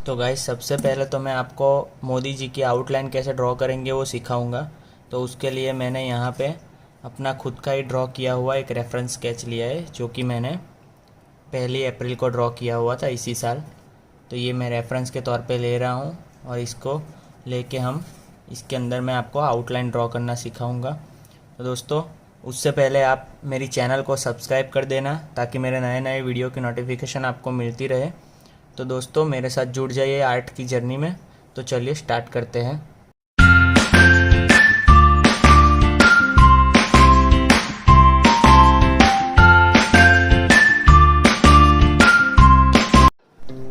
तो गाइस सबसे पहले तो मैं आपको मोदी जी की आउटलाइन कैसे ड्रॉ करेंगे वो सिखाऊंगा। तो उसके लिए मैंने यहाँ पे अपना खुद का ही ड्रॉ किया हुआ एक रेफरेंस स्केच लिया है, जो कि मैंने 1 अप्रैल को ड्रॉ किया हुआ था इसी साल। तो ये मैं रेफरेंस के तौर पे ले रहा हूँ और इसको लेके हम इसके अंदर मैं आपको आउटलाइन ड्रॉ करना सिखाऊंगा। तो दोस्तों, उससे पहले आप मेरी चैनल को सब्सक्राइब कर देना ताकि मेरे नए नए वीडियो की नोटिफिकेशन आपको मिलती रहे। तो दोस्तों, मेरे साथ जुड़ जाइए आर्ट की जर्नी में। तो चलिए स्टार्ट करते हैं।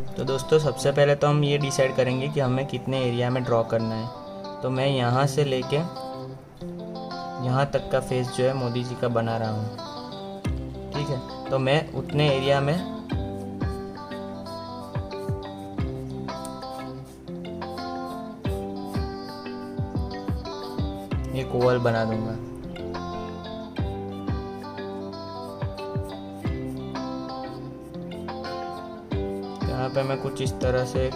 तो दोस्तों, सबसे पहले तो हम ये डिसाइड करेंगे कि हमें कितने एरिया में ड्रॉ करना है। तो मैं यहाँ से लेके यहाँ तक का फेस जो है मोदी जी का बना रहा हूँ, ठीक है। तो मैं उतने एरिया में एक ओवल बना दूंगा। यहाँ पे मैं कुछ इस तरह से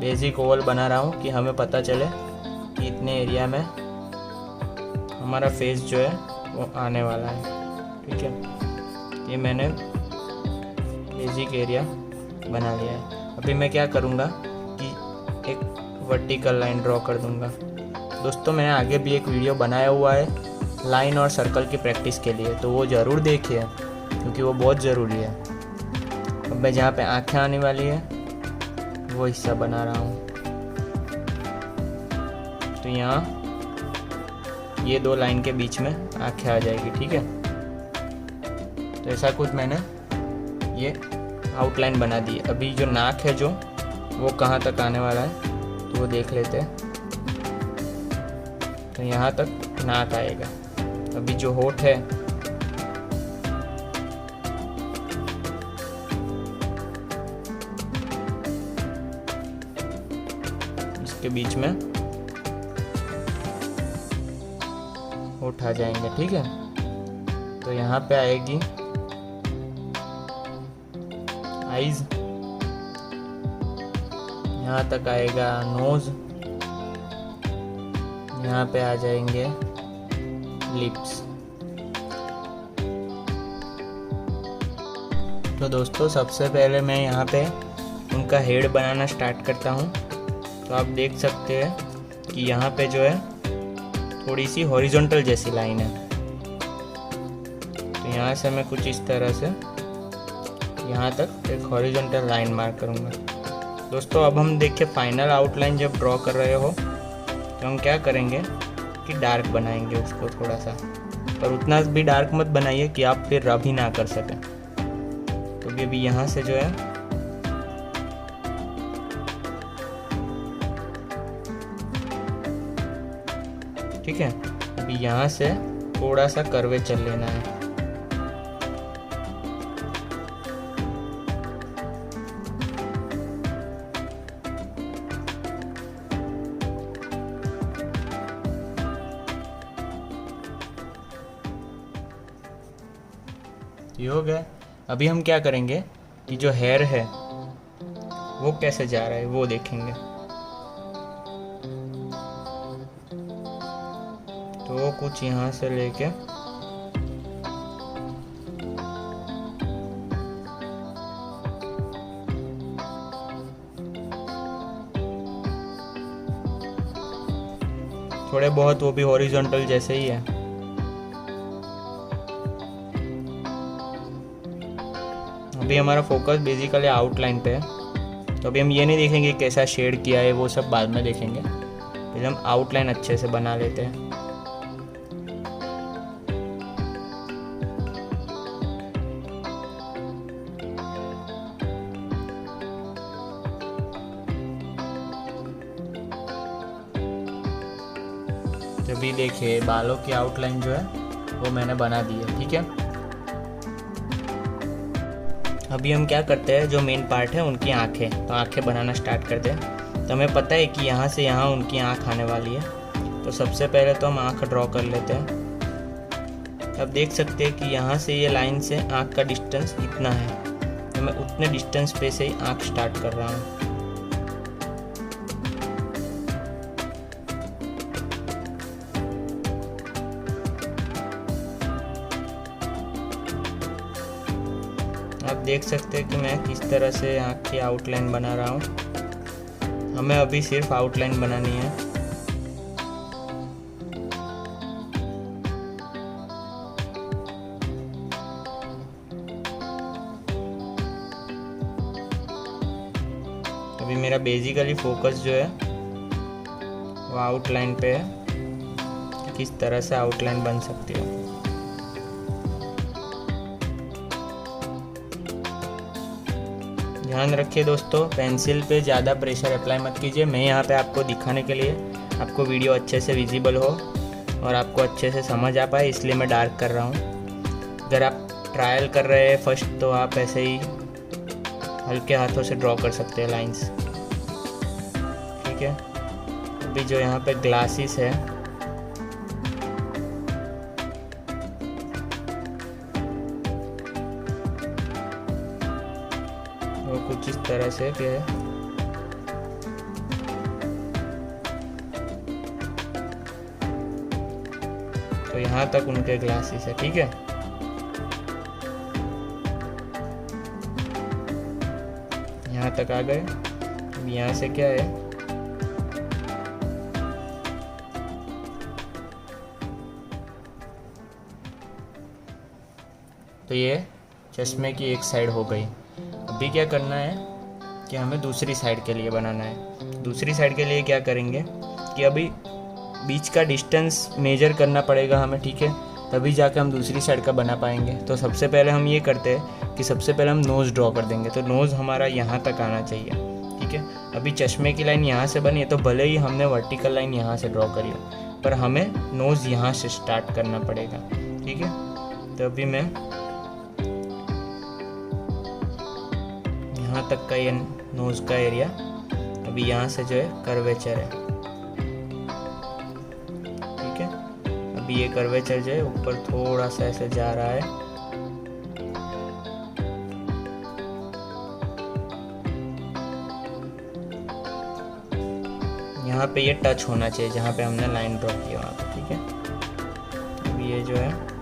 बेसिक ओवल बना रहा हूँ कि हमें पता चले कि इतने एरिया में हमारा फेस जो है वो आने वाला है, ठीक है। ये मैंने बेसिक एरिया बना लिया है। अभी मैं क्या करूँगा कि एक वर्टिकल लाइन ड्रॉ कर दूँगा। दोस्तों, मैंने आगे भी एक वीडियो बनाया हुआ है लाइन और सर्कल की प्रैक्टिस के लिए, तो वो ज़रूर देखिए क्योंकि वो बहुत ज़रूरी है। अब मैं जहाँ पे आँखें आने वाली है वो हिस्सा बना रहा हूँ। तो यहाँ ये 2 लाइन के बीच में आँखें आ जाएगी, ठीक है। तो ऐसा कुछ मैंने ये आउटलाइन बना दी। अभी जो नाक है जो वो कहाँ तक आने वाला है तो वो देख लेते हैं। तो यहाँ तक नाक आएगा। अभी जो होठ है इसके बीच में होठ आ जाएंगे, ठीक है। तो यहाँ पे आएगी आईज, यहाँ तक आएगा नोज, यहाँ पे आ जाएंगे लिप्स। तो दोस्तों, सबसे पहले मैं यहाँ पे उनका हेड बनाना स्टार्ट करता हूँ। तो आप देख सकते हैं कि यहाँ पे जो है थोड़ी सी हॉरिजॉन्टल जैसी लाइन है। तो यहाँ से मैं कुछ इस तरह से यहाँ तक एक हॉरिजॉन्टल लाइन मार्क करूँगा। दोस्तों, अब हम देखिए फाइनल आउटलाइन जब ड्रॉ कर रहे हो तो हम क्या करेंगे कि डार्क बनाएंगे उसको थोड़ा सा, पर उतना भी डार्क मत बनाइए कि आप फिर रब ही ना कर सकें। तो अभी यहाँ से जो है ठीक है, अभी यहाँ से थोड़ा सा कर्वे चल लेना है। ये हो गया। अभी हम क्या करेंगे कि जो हेयर है वो कैसे जा रहा है वो देखेंगे। तो कुछ यहाँ से लेके थोड़े बहुत वो भी हॉरिजॉन्टल जैसे ही है। अभी हमारा फोकस बेसिकली आउटलाइन पे है। तो अभी हम ये नहीं देखेंगे कैसा शेड किया है, वो सब बाद में देखेंगे। पहले हम आउटलाइन अच्छे से बना लेते हैं। तो अभी देखिए बालों की आउटलाइन जो है वो मैंने बना दी है, ठीक है। अभी हम क्या करते हैं, जो मेन पार्ट है उनकी आँखें, तो आँखें बनाना स्टार्ट करते हैं। तो हमें पता है कि यहाँ से यहाँ उनकी आँख आने वाली है। तो सबसे पहले तो हम आँख ड्रॉ कर लेते हैं। अब देख सकते हैं कि यहाँ से ये लाइन से आँख का डिस्टेंस इतना है, तो मैं उतने डिस्टेंस पे से ही आँख स्टार्ट कर रहा हूँ। देख सकते हैं कि मैं किस तरह से आँख की आउटलाइन बना रहा हूँ। हमें अभी सिर्फ आउटलाइन बनानी है। अभी मेरा बेसिकली फोकस जो है वो आउटलाइन पे है, किस तरह से आउटलाइन बन सकती है। ध्यान रखिए दोस्तों, पेंसिल पे ज़्यादा प्रेशर अप्लाई मत कीजिए। मैं यहाँ पे आपको दिखाने के लिए, आपको वीडियो अच्छे से विजिबल हो और आपको अच्छे से समझ आ पाए, इसलिए मैं डार्क कर रहा हूँ। अगर आप ट्रायल कर रहे हैं फर्स्ट, तो आप ऐसे ही हल्के हाथों से ड्रॉ कर सकते हैं लाइंस, ठीक है। अभी जो यहाँ पे ग्लासेस है, वो कुछ इस तरह से है। तो यहाँ तक उनके ग्लासेस है, ठीक है। यहाँ तक आ गए। अब यहाँ से क्या है, तो ये चश्मे की एक साइड हो गई। अभी क्या करना है कि हमें दूसरी साइड के लिए बनाना है। दूसरी साइड के लिए क्या करेंगे कि अभी बीच का डिस्टेंस मेजर करना पड़ेगा हमें, ठीक है, तभी जाके हम दूसरी साइड का बना पाएंगे। तो सबसे पहले हम ये करते हैं कि सबसे पहले हम नोज़ ड्रॉ कर देंगे। तो नोज़ हमारा यहाँ तक आना चाहिए, ठीक है। अभी चश्मे की लाइन यहाँ से बनी है, तो भले ही हमने वर्टिकल लाइन यहाँ से ड्रॉ करी हो, पर हमें नोज़ यहाँ से स्टार्ट करना पड़ेगा, ठीक है। तो अभी मैं यहाँ तक का ये नोज़ का एरिया, अभी यहाँ से जो है कर्वेचर है, ठीक है। अभी ये कर्वेचर जो है ऊपर थोड़ा सा ऐसे जा रहा है। यहाँ पे ये टच होना चाहिए जहाँ पे हमने लाइन ड्रॉ की वहाँ पे, ठीक है। अभी ये जो है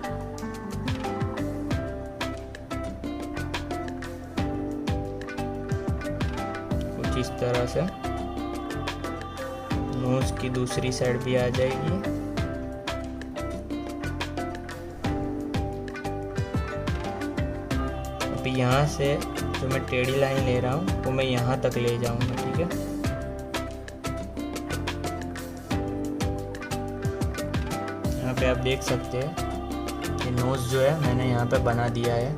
इस तरह से नोज की दूसरी साइड भी आ जाएगी। अभी यहाँ से जो मैं टेढ़ी लाइन ले रहा हूँ वो मैं यहाँ तक ले जाऊँगा, ठीक है। यहाँ पे आप देख सकते हैं कि नोज जो है मैंने यहाँ पे बना दिया है।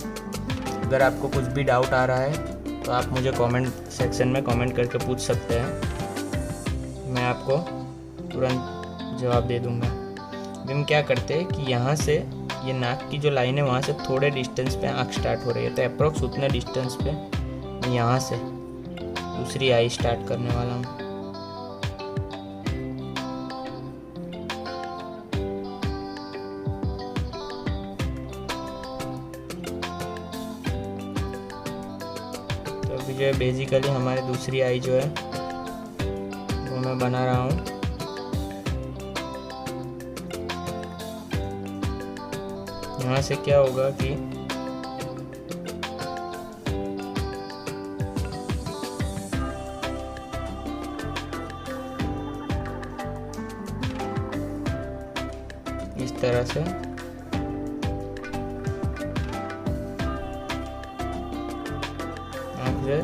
अगर आपको कुछ भी डाउट आ रहा है तो आप मुझे कमेंट सेक्शन में कमेंट करके पूछ सकते हैं, मैं आपको तुरंत जवाब दे दूंगा। अभी हम क्या करते हैं कि यहाँ से ये नाक की जो लाइन है वहाँ से थोड़े डिस्टेंस पे आँख स्टार्ट हो रही है, तो अप्रोक्स उतने डिस्टेंस पे मैं यहाँ से दूसरी आई स्टार्ट करने वाला हूँ। तो अभी जो है बेसिकली हमारी दूसरी आई जो है वो मैं बना रहा हूँ। यहाँ से क्या होगा कि इस तरह से आप जो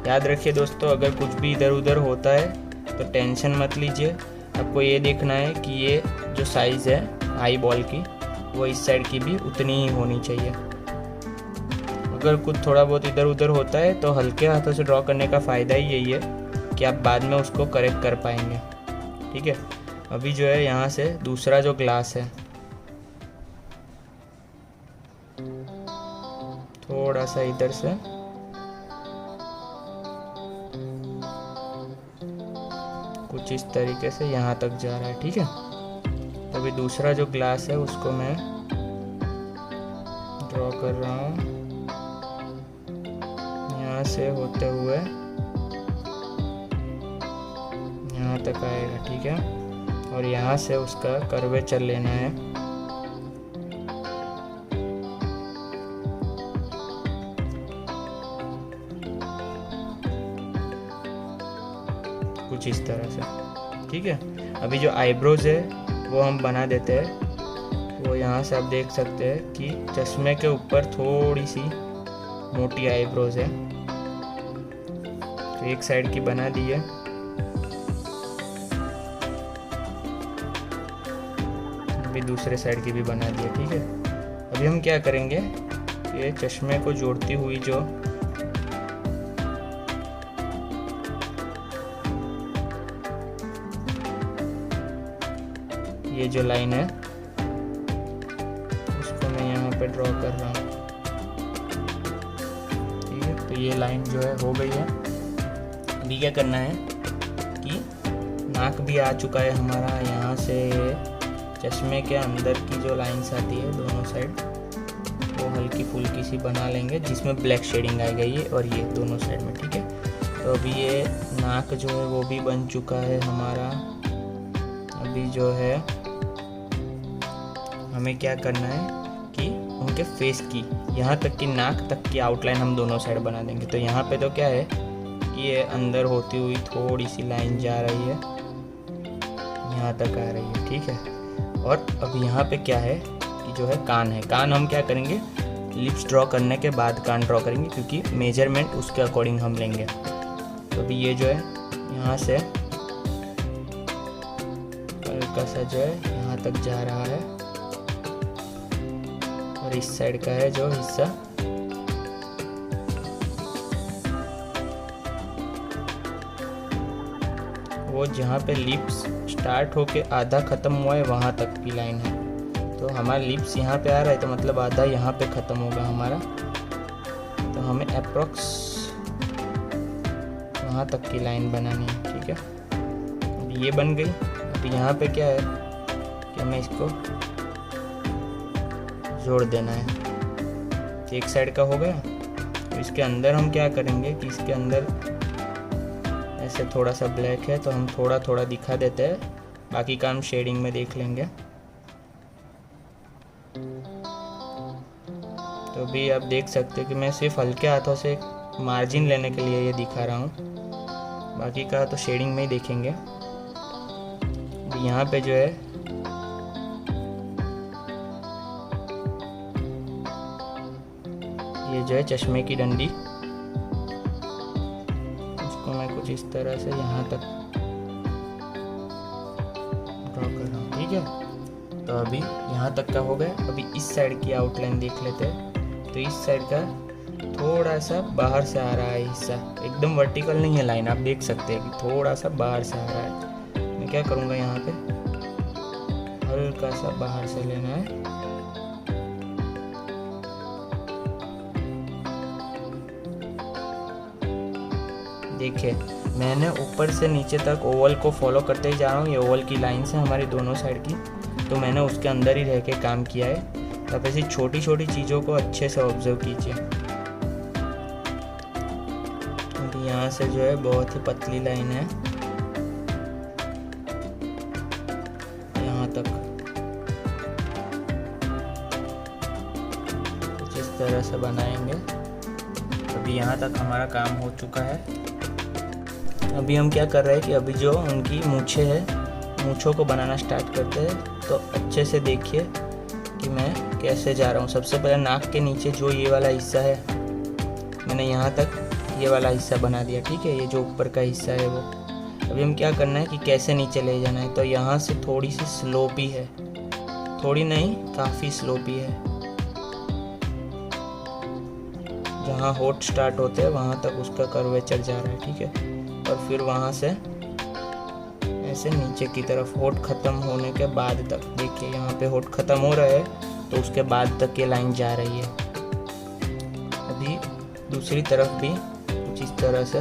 याद रखिए दोस्तों, अगर कुछ भी इधर उधर होता है तो टेंशन मत लीजिए। आपको ये देखना है कि ये जो साइज़ है आई बॉल की वो इस साइड की भी उतनी ही होनी चाहिए। अगर कुछ थोड़ा बहुत इधर उधर होता है तो हल्के हाथों से ड्रॉ करने का फ़ायदा ही यही है कि आप बाद में उसको करेक्ट कर पाएंगे, ठीक है। अभी जो है यहाँ से दूसरा जो ग्लास है थोड़ा सा इधर से कुछ इस तरीके से यहाँ तक जा रहा है, ठीक है। अभी दूसरा जो ग्लास है उसको मैं ड्रॉ कर रहा हूँ, यहाँ से होते हुए यहाँ तक आएगा, ठीक है। और यहाँ से उसका कर्वेचर लेना है। कुछ इस तरह से। ठीक है, अभी जो आईब्रोज है वो हम बना देते हैं। वो यहाँ से आप देख सकते हैं कि चश्मे के ऊपर थोड़ी सी मोटी आईब्रोज है, तो एक साइड की बना दी है। अभी दूसरे साइड की भी बना दी है। ठीक है, अभी हम क्या करेंगे, ये चश्मे को जोड़ती हुई जो ये जो लाइन है उसको मैं यहाँ पे ड्रॉ कर रहा हूँ। ठीक है, तो ये लाइन जो है हो गई है। अभी क्या करना है कि नाक भी आ चुका है हमारा। यहाँ से चश्मे के अंदर की जो लाइंस आती है दोनों साइड, वो हल्की फुल्की सी बना लेंगे, जिसमें ब्लैक शेडिंग आएगा ये और ये दोनों साइड में। ठीक है, तो अभी ये नाक जो है वो भी बन चुका है हमारा। अभी जो है हमें क्या करना है कि उनके फेस की यहाँ तक की, नाक तक की आउटलाइन हम दोनों साइड बना देंगे। तो यहाँ पे तो क्या है कि ये अंदर होती हुई थोड़ी सी लाइन जा रही है, यहाँ तक आ रही है। ठीक है, और अब यहाँ पे क्या है कि जो है कान है। कान हम क्या करेंगे, लिप्स ड्रॉ करने के बाद कान ड्रॉ करेंगे, क्योंकि मेजरमेंट उसके अकॉर्डिंग हम लेंगे। तो अभी ये जो है यहाँ से हल्का सा जो है यहाँ तक जा रहा है, और इस साइड का है जो हिस्सा वो जहाँ पे लिप्स स्टार्ट होके आधा ख़त्म हुआ है वहाँ तक की लाइन है। तो हमारा लिप्स यहाँ पे आ रहा है, तो मतलब आधा यहाँ पे ख़त्म होगा हमारा। तो हमें अप्रोक्स वहाँ तक की लाइन बनानी है। ठीक है, अब ये बन गई। अब यहाँ पे क्या है कि हमें इसको जोड़ देना है। एक साइड का हो गया। तो इसके अंदर हम क्या करेंगे कि इसके अंदर ऐसे थोड़ा सा ब्लैक है, तो हम थोड़ा थोड़ा दिखा देते हैं, बाकी का हम शेडिंग में देख लेंगे। तो अभी आप देख सकते हैं कि मैं सिर्फ हल्के हाथों से मार्जिन लेने के लिए ये दिखा रहा हूँ, बाकी का तो शेडिंग में ही देखेंगे। यहाँ पे जो है ये जो है चश्मे की डंडी, उसको मैं कुछ इस तरह से यहाँ तक ड्रॉ कर रहा हूँ। ठीक है, तो अभी यहाँ तक का हो गया। अभी इस साइड की आउटलाइन देख लेते हैं। तो इस साइड का थोड़ा सा बाहर से आ रहा है हिस्सा, एकदम वर्टिकल नहीं है लाइन, आप देख सकते हैं कि थोड़ा सा बाहर से आ रहा है। मैं क्या करूँगा, यहाँ पे हल्का सा बाहर से लेना है। देखिए, मैंने ऊपर से नीचे तक ओवल को फॉलो करते ही जा रहा हूँ। ये ओवल की लाइन है हमारी दोनों साइड की, तो मैंने उसके अंदर ही रह के काम किया है। आप ऐसी छोटी छोटी चीज़ों को अच्छे से ऑब्जर्व कीजिए। अभी यहाँ से जो है बहुत ही पतली लाइन है यहाँ तक, कुछ इस तरह से बनाएंगे। अभी यहाँ तक हमारा काम हो चुका है। अभी हम क्या कर रहे हैं कि अभी जो उनकी मूछें है, मूछों को बनाना स्टार्ट करते हैं। तो अच्छे से देखिए कि मैं कैसे जा रहा हूँ। सबसे पहले नाक के नीचे जो ये वाला हिस्सा है, मैंने यहाँ तक ये वाला हिस्सा बना दिया। ठीक है, ये जो ऊपर का हिस्सा है वो। अभी हम क्या करना है कि कैसे नीचे ले जाना है। तो यहाँ से थोड़ी सी स्लोपी है, थोड़ी नहीं काफ़ी स्लोपी है। जहाँ होठ स्टार्ट होते हैं वहाँ तक उसका कर्वेचर जा रहा है। ठीक है, और फिर वहाँ से ऐसे नीचे की तरफ होठ ख़त्म होने के बाद तक, देखिए यहाँ पे होठ ख़त्म हो रहा है तो उसके बाद तक ये लाइन जा रही है। अभी दूसरी तरफ भी कुछ इस तरह से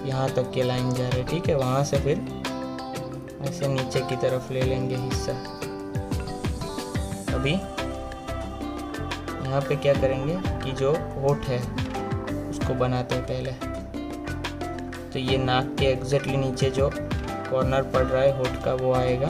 यहाँ तक की लाइन जा रही है। ठीक है, वहाँ से फिर ऐसे नीचे की तरफ ले लेंगे हिस्सा। अभी यहाँ पे क्या करेंगे कि जो होठ है उसको बनाते हैं पहले। तो ये नाक के एग्जैक्टली नीचे जो कॉर्नर पड़ रहा है होठ का वो आएगा।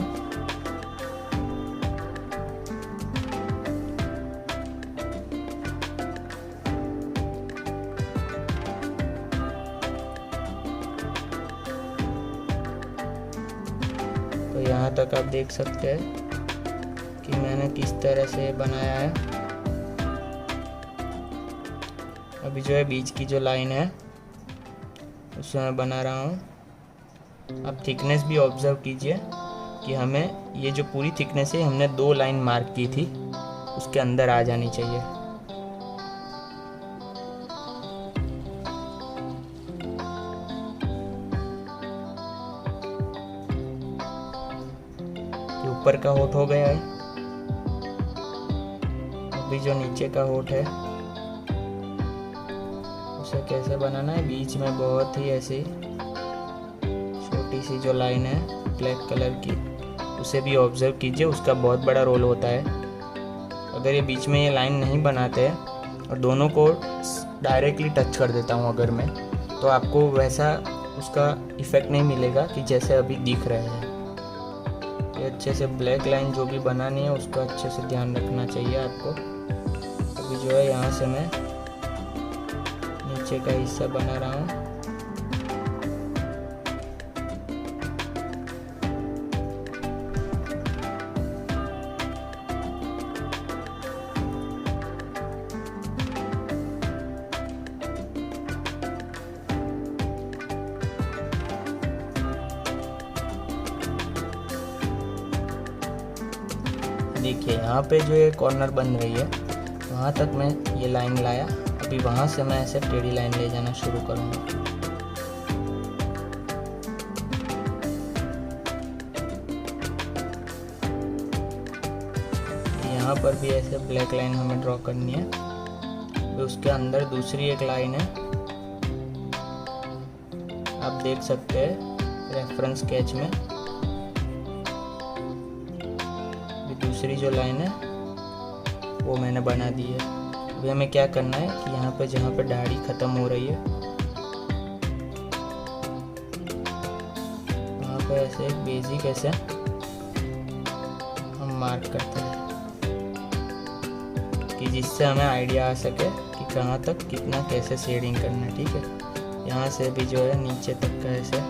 तो यहाँ तक आप देख सकते हैं कि मैंने किस तरह से बनाया है। अभी जो है बीच की जो लाइन है उसमें मैं बना रहा हूँ। अब थिकनेस भी ऑब्जर्व कीजिए कि हमें ये जो पूरी थिकनेस है हमने 2 लाइन मार्क की थी उसके अंदर आ जानी चाहिए। ये ऊपर का होठ हो गया है। अभी जो नीचे का होठ है उसे कैसे बनाना है, बीच में बहुत ही ऐसी छोटी सी जो लाइन है ब्लैक कलर की उसे भी ऑब्जर्व कीजिए, उसका बहुत बड़ा रोल होता है। अगर ये बीच में ये लाइन नहीं बनाते हैं और दोनों को डायरेक्टली टच कर देता हूँ अगर मैं, तो आपको वैसा उसका इफ़ेक्ट नहीं मिलेगा कि जैसे अभी दिख रहे हैं। ये अच्छे से ब्लैक लाइन जो भी बनानी है उसका अच्छे से ध्यान रखना चाहिए आपको। अभी जो है यहाँ से मैं नीचे का हिस्सा बना रहा हूँ। देखिए यहाँ पे जो ये कॉर्नर बन रही है वहाँ तक मैं ये लाइन लाया। अभी वहाँ से मैं ऐसे टेढ़ी लाइन ले जाना शुरू करूँगा। यहाँ पर भी ऐसे ब्लैक लाइन हमें ड्रॉ करनी है। फिर उसके अंदर दूसरी एक लाइन है, आप देख सकते हैं रेफरेंस स्केच में। दूसरी जो लाइन है वो मैंने बना दी है। अभी हमें क्या करना है कि यहाँ पे जहाँ पे दाढ़ी ख़त्म हो रही है वहाँ पे ऐसे एक बेसिक ऐसे हम मार्क करते हैं कि जिससे हमें आइडिया आ सके कि कहाँ तक कितना कैसे शेडिंग करना है। ठीक है, यहाँ से भी जो है नीचे तक का ऐसे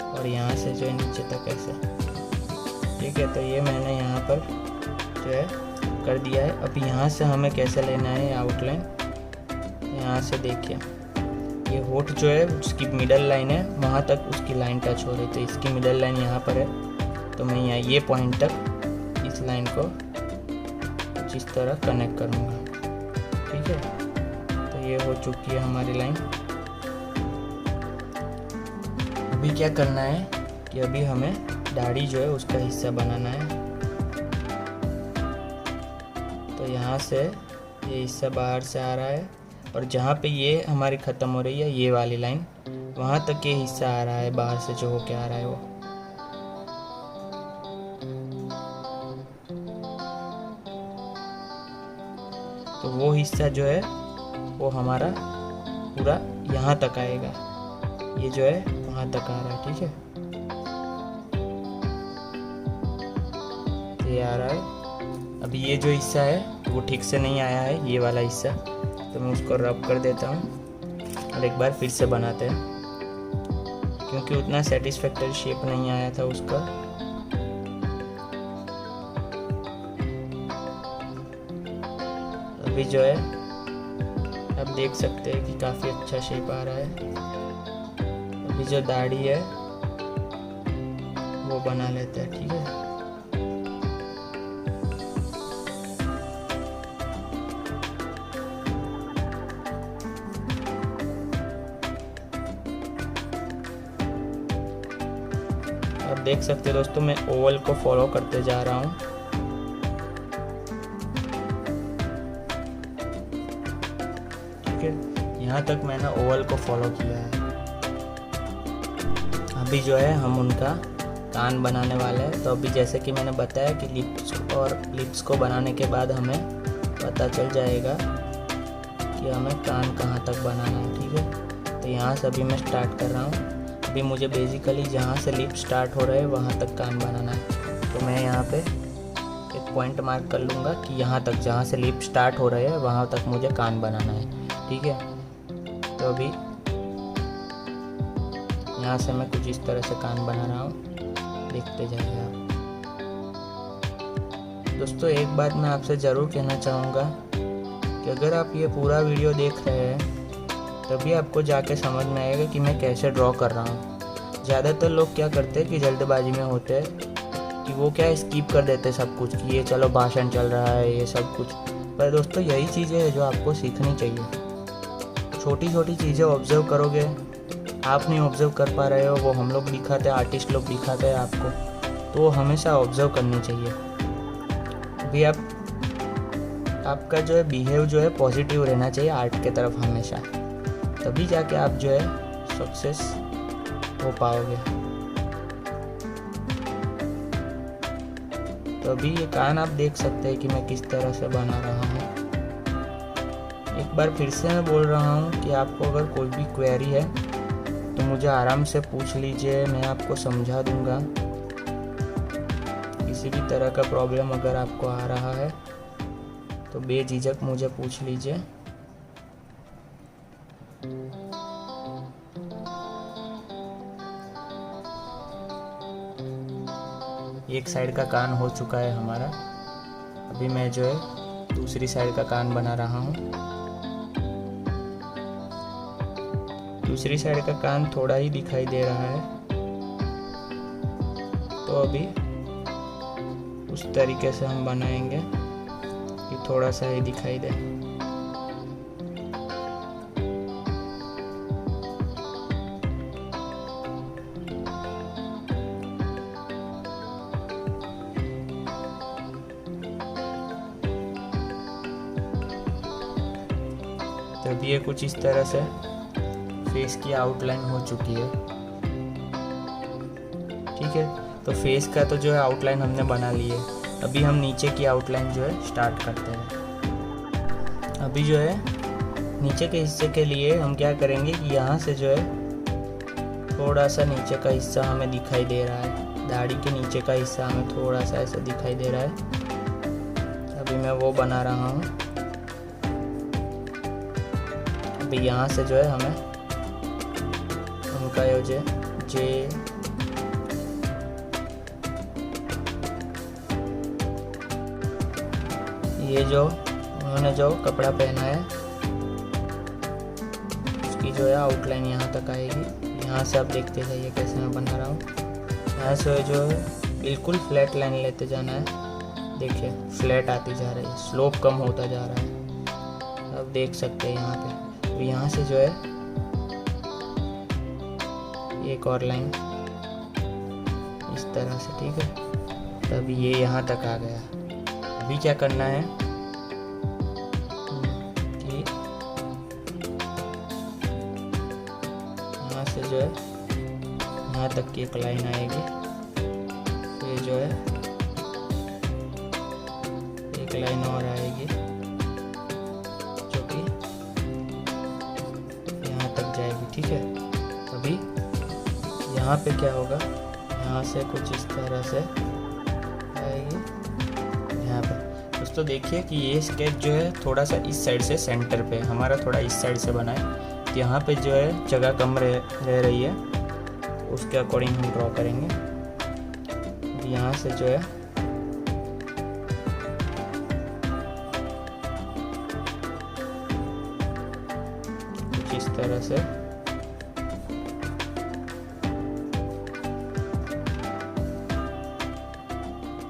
और यहाँ से जो है नीचे तक ऐसे। ठीक है, तो ये मैंने यहाँ पर जो है कर दिया है। अब यहाँ से हमें कैसे लेना है आउटलाइन, यहाँ से देखिए ये होठ जो है उसकी मिडल लाइन है वहाँ तक उसकी लाइन टच हो रही, तो इसकी मिडल लाइन यहाँ पर है, तो मैं यहाँ ये पॉइंट तक इस लाइन को कुछ इस तरह कनेक्ट करूँगा। ठीक है, तो ये हो चुकी है हमारी लाइन। अभी क्या करना है कि अभी हमें दाढ़ी जो है उसका हिस्सा बनाना है। तो यहाँ से ये हिस्सा बाहर से आ रहा है और जहाँ पे ये हमारी ख़त्म हो रही है ये वाली लाइन वहाँ तक ये हिस्सा आ रहा है बाहर से जो होके आ रहा है वो। तो वो हिस्सा जो है वो हमारा पूरा यहाँ तक आएगा, ये जो है वहाँ तक आ रहा है। ठीक है, ये आ रहा है। अभी ये जो हिस्सा है वो ठीक से नहीं आया है, ये वाला हिस्सा, तो मैं उसको रब कर देता हूँ और एक बार फिर से बनाते हैं क्योंकि उतना सेटिस्फैक्टरी शेप नहीं आया था उसका। अभी जो है आप देख सकते हैं कि काफ़ी अच्छा शेप आ रहा है। अभी जो दाढ़ी है वो बना लेते हैं। ठीक है, आप देख सकते हैं दोस्तों मैं ओवल को फॉलो करते जा रहा हूँ। ठीक है, यहाँ तक मैंने ओवल को फॉलो किया है। अभी जो है हम उनका कान बनाने वाले हैं। तो अभी जैसे कि मैंने बताया कि लिप्स को बनाने के बाद हमें पता चल जाएगा कि हमें कान कहाँ तक बनाना है। ठीक है, तो यहाँ से अभी मैं स्टार्ट कर रहा हूँ। अभी मुझे बेसिकली जहाँ से लिप स्टार्ट हो रहे हैं वहाँ तक कान बनाना है, तो मैं यहाँ पे एक पॉइंट मार्क कर लूँगा कि यहाँ तक जहाँ से लिप स्टार्ट हो रहे हैं वहाँ तक मुझे कान बनाना है। ठीक है, तो अभी यहाँ से मैं कुछ इस तरह से कान बना रहा हूँ। देखते जाइए आप। दोस्तों एक बात मैं आपसे ज़रूर कहना चाहूँगा कि अगर आप ये पूरा वीडियो देख रहे हैं तभी आपको जाके समझ में आएगा कि मैं कैसे ड्रॉ कर रहा हूँ। ज़्यादातर लोग क्या करते हैं कि जल्दबाजी में होते हैं कि वो क्या स्किप कर देते हैं सब कुछ, कि ये चलो भाषण चल रहा है ये सब कुछ। पर दोस्तों यही चीज़ें हैं जो आपको सीखनी चाहिए। छोटी छोटी चीज़ें ऑब्जर्व करोगे, आप नहीं ऑब्जर्व कर पा रहे हो, वो हम लोग दिखाते हैं, आर्टिस्ट लोग दिखाते हैं आपको, तो हमेशा ऑब्जर्व करनी चाहिए। भी आपका जो है बिहेव जो है पॉजिटिव रहना चाहिए आर्ट के तरफ हमेशा, तभी जाके आप जो है सक्सेस हो पाओगे। तो अभी ये कान आप देख सकते हैं कि मैं किस तरह से बना रहा हूँ। एक बार फिर से मैं बोल रहा हूँ कि आपको अगर कोई भी क्वेरी है तो मुझे आराम से पूछ लीजिए, मैं आपको समझा दूंगा। किसी भी तरह का प्रॉब्लम अगर आपको आ रहा है तो बेझिझक मुझे पूछ लीजिए। एक साइड का कान हो चुका है हमारा, अभी मैं जो है दूसरी साइड का कान बना रहा हूँ। दूसरी साइड का कान थोड़ा ही दिखाई दे रहा है, तो अभी उस तरीके से हम बनाएंगे कि थोड़ा सा ही दिखाई दे। तब ये कुछ इस तरह से फेस की आउटलाइन हो चुकी है। ठीक है, तो फेस का तो जो है आउटलाइन हमने बना ली है। अभी हम नीचे की आउटलाइन जो है स्टार्ट करते हैं। अभी जो है नीचे के हिस्से के लिए हम क्या करेंगे कि यहाँ से जो है थोड़ा सा नीचे का हिस्सा हमें दिखाई दे रहा है, दाढ़ी के नीचे का हिस्सा हमें थोड़ा सा ऐसा दिखाई दे रहा है। अभी मैं वो बना रहा हूँ। अभी यहाँ से जो है हमें उनका जो ये जो उन्होंने जो कपड़ा पहना है उसकी जो है आउटलाइन यहाँ तक आएगी। यहाँ से आप देखते जाइए कैसे मैं बना रहा हूँ। यहाँ से जो है बिल्कुल फ्लैट लाइन लेते जाना है। देखिए फ्लैट आती जा रही है, स्लोप कम होता जा रहा है, आप देख सकते हैं यहाँ पे। तो यहाँ से जो है एक और लाइन इस तरह से, ठीक है। तब ये यहाँ तक आ गया। अभी क्या करना है कि यहाँ से जो है यहाँ तक की एक लाइन आएगी, ये जो है एक लाइन और आएगी जो कि यहाँ तक जाएगी, ठीक है। अभी यहाँ पे क्या होगा, यहाँ से कुछ इस तरह से आएगी यहाँ पे। दोस्तों देखिए कि ये स्केच जो है थोड़ा सा इस साइड से सेंटर पे, हमारा थोड़ा इस साइड से बना है, तो यहाँ पे जो है जगह कम रह रही है, उसके अकॉर्डिंग हम ड्रॉ करेंगे। यहाँ से जो है कुछ इस तरह से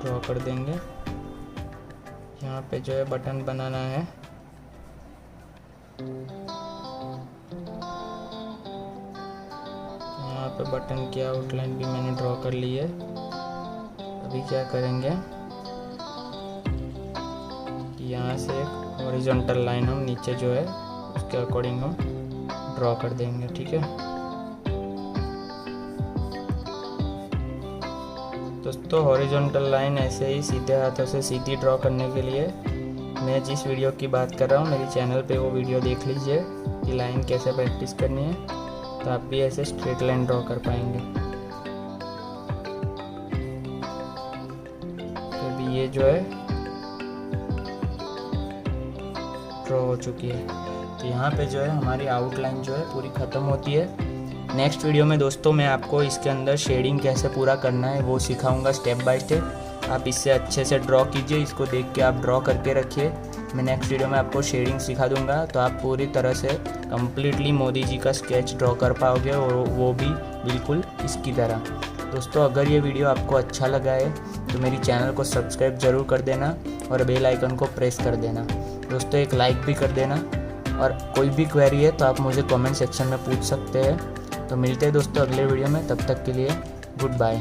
ड्रॉ कर देंगे। यहाँ पे जो है बटन बनाना है, यहाँ पे बटन की आउटलाइन भी मैंने ड्रॉ कर ली है। अभी क्या करेंगे कि यहाँ से एक हॉरिजॉन्टल लाइन हम नीचे जो है उसके अकॉर्डिंग हम ड्रॉ कर देंगे, ठीक है। दोस्तों हॉरिजॉन्टल लाइन ऐसे ही सीधे हाथों से सीधी ड्रॉ करने के लिए मैं जिस वीडियो की बात कर रहा हूँ मेरे चैनल पे वो वीडियो देख लीजिए कि लाइन कैसे प्रैक्टिस करनी है, तो आप भी ऐसे स्ट्रेट लाइन ड्रॉ कर पाएंगे। तो अभी ये जो है ड्रॉ हो चुकी है। तो यहाँ पे जो है हमारी आउटलाइन जो है पूरी ख़त्म होती है। नेक्स्ट वीडियो में दोस्तों मैं आपको इसके अंदर शेडिंग कैसे पूरा करना है वो सिखाऊंगा स्टेप बाय स्टेप। आप इससे अच्छे से ड्रॉ कीजिए, इसको देख के आप ड्रॉ करके रखिए। मैं नेक्स्ट वीडियो में आपको शेडिंग सिखा दूंगा, तो आप पूरी तरह से कम्प्लीटली मोदी जी का स्केच ड्रॉ कर पाओगे, और वो भी बिल्कुल इसकी तरह। दोस्तों अगर ये वीडियो आपको अच्छा लगा है तो मेरी चैनल को सब्सक्राइब ज़रूर कर देना और बेल आइकन को प्रेस कर देना। दोस्तों एक लाइक भी कर देना, और कोई भी क्वेरी है तो आप मुझे कमेंट सेक्शन में पूछ सकते हैं। तो मिलते हैं दोस्तों अगले वीडियो में, तब तक के लिए गुड बाय।